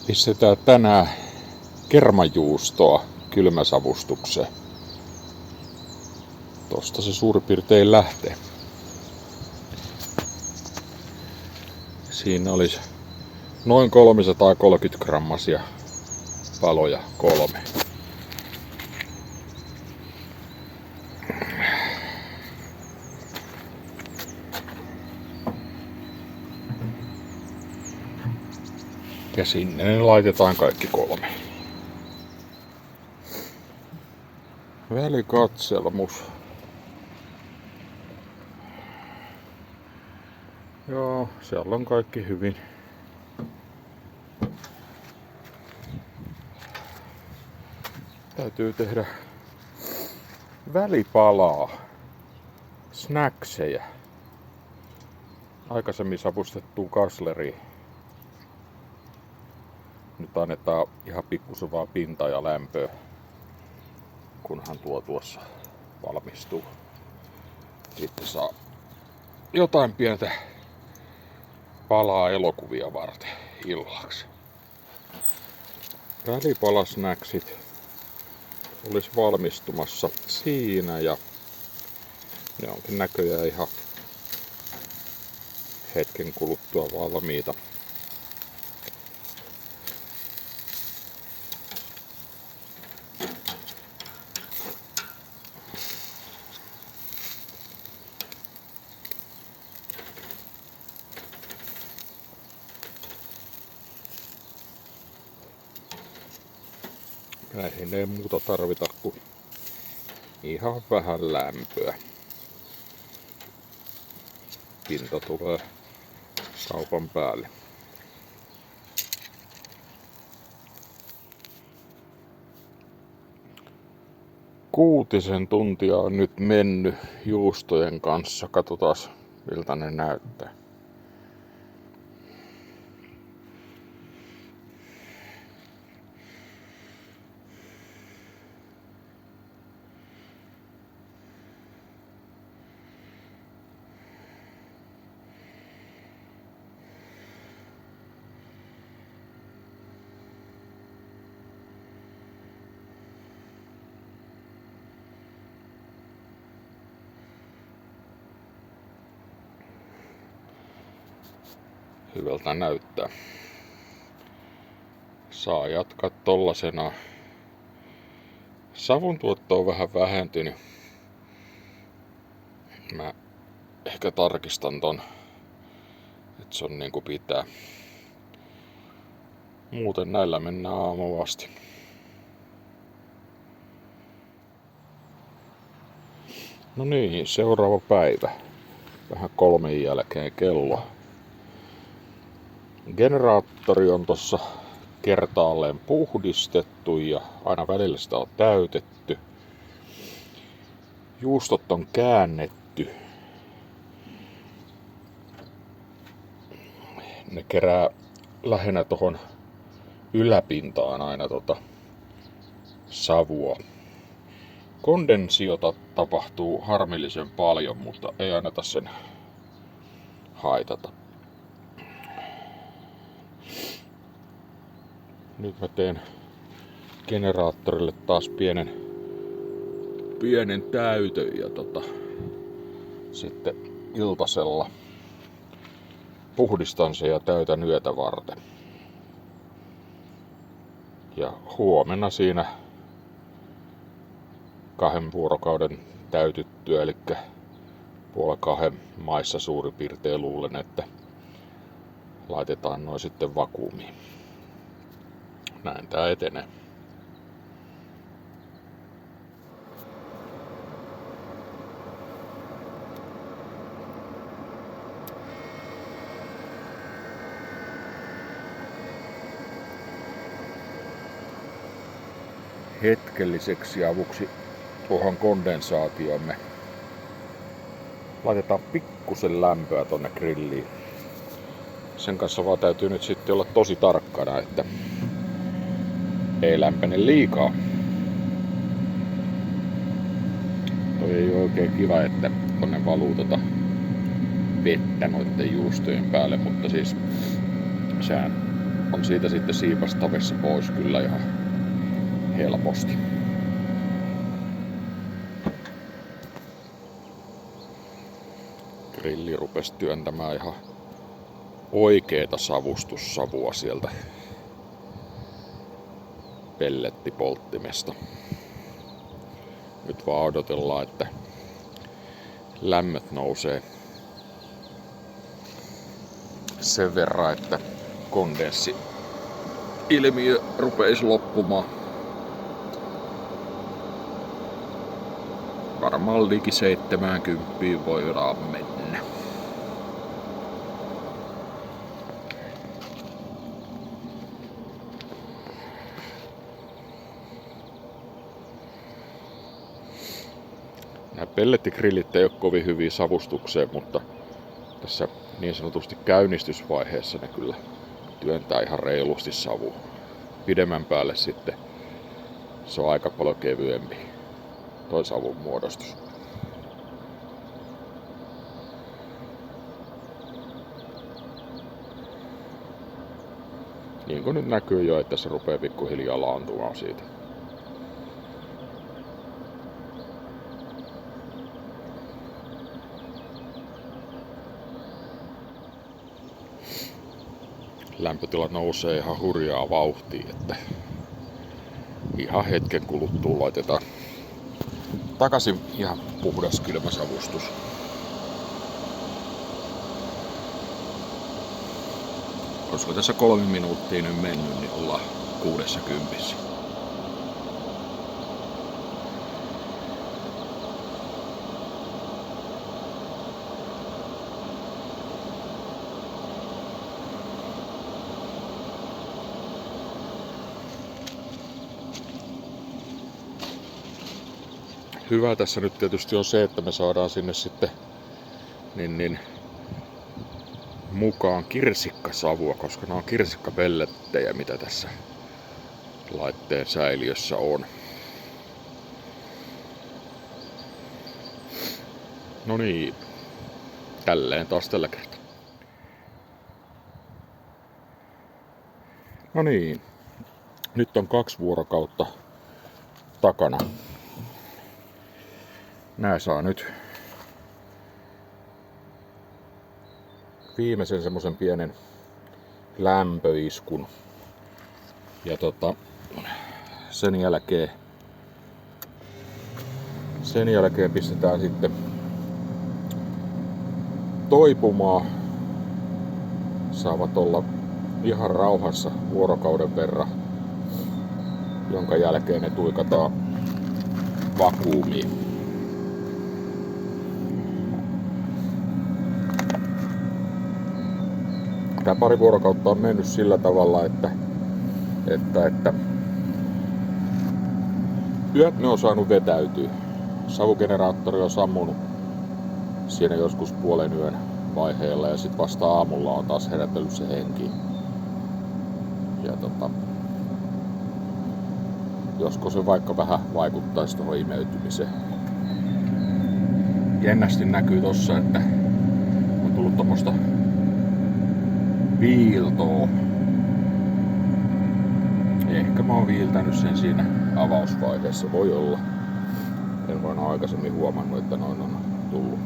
Pistetään tänään kermajuustoa kylmäsavustukseen. Tosta se suurin piirtein lähtee. Siinä olisi noin 330 grammasia paloja 3. Ja sinne ne laitetaan kaikki 3. Välikatselmus. Joo, siellä on kaikki hyvin. Täytyy tehdä välipalaa, snackseja, aikaisemmin savustettuun kasleriin. Nyt annetaan ihan pikkusen vaan pintaa ja lämpöä, kunhan tuo tuossa valmistuu. Sitten saa jotain pientä palaa elokuvia varten illaksi. Välipalasnäksit olisi valmistumassa siinä ja ne onkin näköjään ihan hetken kuluttua valmiita. Näihin ei muuta tarvita kuin ihan vähän lämpöä. Pinta tulee kaupan päälle. Kuutisen tuntia on nyt mennyt juustojen kanssa. Katsotaan miltä ne näyttää. Hyvältä näyttää. Saa jatkaa tollasena. Savun tuotto on vähän vähentynyt. Mä ehkä tarkistan ton, että se on niinku pitää. Muuten näillä mennään aamuun asti. No niin, seuraava päivä. Vähän 3 jälkeen kello. Generaattori on tossa kertaalleen puhdistettu ja aina välillä sitä on täytetty. Juustot on käännetty. Ne kerää lähinnä tohon yläpintaan aina savua. Kondensiota tapahtuu harmillisen paljon, mutta ei anneta sen haitata. Nyt mä teen generaattorille taas pienen täytön ja sitten iltasella puhdistan sen ja täytän yötä varten. Ja huomenna siinä 2 vuorokauden täytyttyä, eli 1:30 maissa suurin piirtein luulen, että laitetaan noin sitten vakuumiin. Näin tää etenee. Hetkelliseksi avuksi tuohon kondensaatiomme laitetaan pikkusen lämpöä tonne grilliin. Sen kanssa vaan täytyy nyt sitten olla tosi tarkkana, että ei lämpene liikaa. Toi ei ole oikein kiva, että tonne valuu vettä noitten juustojen päälle, mutta siis sehän on siitä sitten siipastavissa pois kyllä ihan helposti. Grilli rupesi työntämään ihan oikeeta savustussavua sieltä pellettipolttimesta. Nyt vaan odotellaan, että lämmöt nousee sen verran, että kondenssi-ilmiö rupeisi loppumaan. Varmaan liki 70 voidaan mennä. Nämä pellettigrillit ei ole kovin hyviä savustukseen, mutta tässä niin sanotusti käynnistysvaiheessa ne kyllä työntää ihan reilusti savua. Pidemmän päälle sitten se on aika paljon kevyempi toi savun muodostus. Niin kuin nyt näkyy jo, että se rupeaa pikkuhiljaa laantumaan siitä. Lämpötila nousee ihan hurjaa vauhtia, että ihan hetken kuluttua laitetaan takaisin ihan puhdas kylmäsavustus. Koska tässä 3 minuuttia nyt mennyt, niin ollaan 60. Hyvä tässä nyt tietysti on se, että me saadaan sinne sitten mukaan kirsikkasavua, koska nämä on kirsikkapellettejä, mitä tässä laitteen säiliössä on. No niin, tälleen taas tällä kertaa. No niin, nyt on 2 vuorokautta takana. Nää saa nyt viimeisen semmosen pienen lämpöiskun. Ja sen jälkeen pistetään sitten toipumaan. Saavat olla ihan rauhassa vuorokauden verran, jonka jälkeen ne tuikataan vakuumiin. Tää 2 vuorokautta on mennyt sillä tavalla, että yöt ne on saanut vetäytyä. Savugeneraattori on sammunut siinä joskus puolen yön vaiheella ja sit vasta aamulla on taas herätellyt se henki. Ja josko se vaikka vähän vaikuttaisi tuohon imeytymiseen. Jännästi näkyy tossa, että on tullut tommoista viiltoa. Ehkä mä oon viiltänyt sen siinä avausvaiheessa, voi olla. En vaan ole aikaisemmin huomannut, että noin on tullut.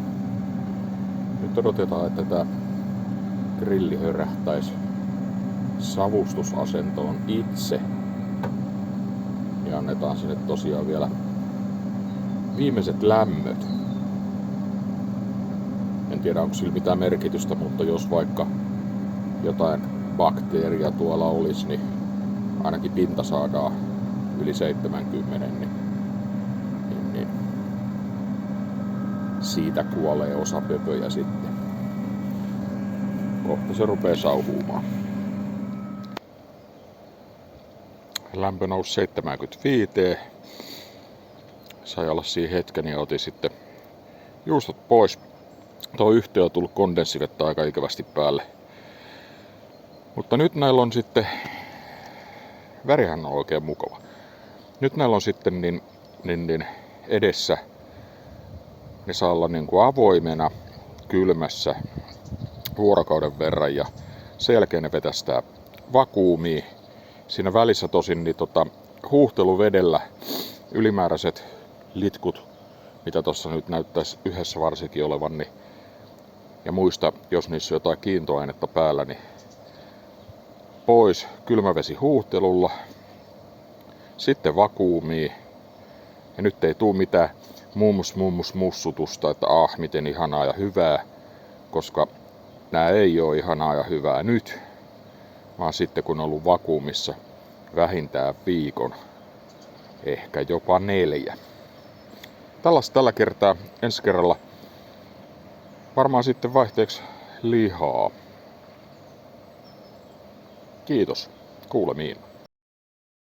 Nyt odotetaan, että tää grilli hörähtäisi savustusasentoon itse. Ja annetaan sinne tosiaan vielä viimeiset lämmöt. En tiedä onko sillä mitään merkitystä, mutta jos vaikka jotain bakteeria tuolla olisi, niin ainakin pinta saadaan yli 70, niin siitä kuolee osa pöpöjä sitten. Kohta se rupeaa sauhuumaan. Lämpö nousi 75. Sai olla siinä hetken ja otin sitten juustot pois. Tuo yhteen on tullut kondenssivettä aika ikävästi päälle. Mutta nyt näillä on sitten, värihän on oikein mukava. Nyt näillä on sitten niin edessä, ne saa olla niin kuin avoimena, kylmässä vuorokauden verran ja sen jälkeen ne vetästää vakuumiin. Siinä välissä tosin niin huuhteluvedellä ylimääräiset litkut, mitä tuossa nyt näyttäisi yhdessä varsinkin olevan, niin, ja muista, jos niissä on jotain kiintoainetta päällä, niin pois kylmävesi huuhtelulla, sitten vakuumiin. Ja nyt ei tule mitään mussutusta, että miten ihanaa ja hyvää, koska nää ei ole ihanaa ja hyvää nyt, vaan sitten kun on ollut vakuumissa vähintään viikon, ehkä jopa 4. Tällaista tällä kertaa, ensi kerralla varmaan sitten vaihteeksi lihaa. Kiitos, kuulemiin.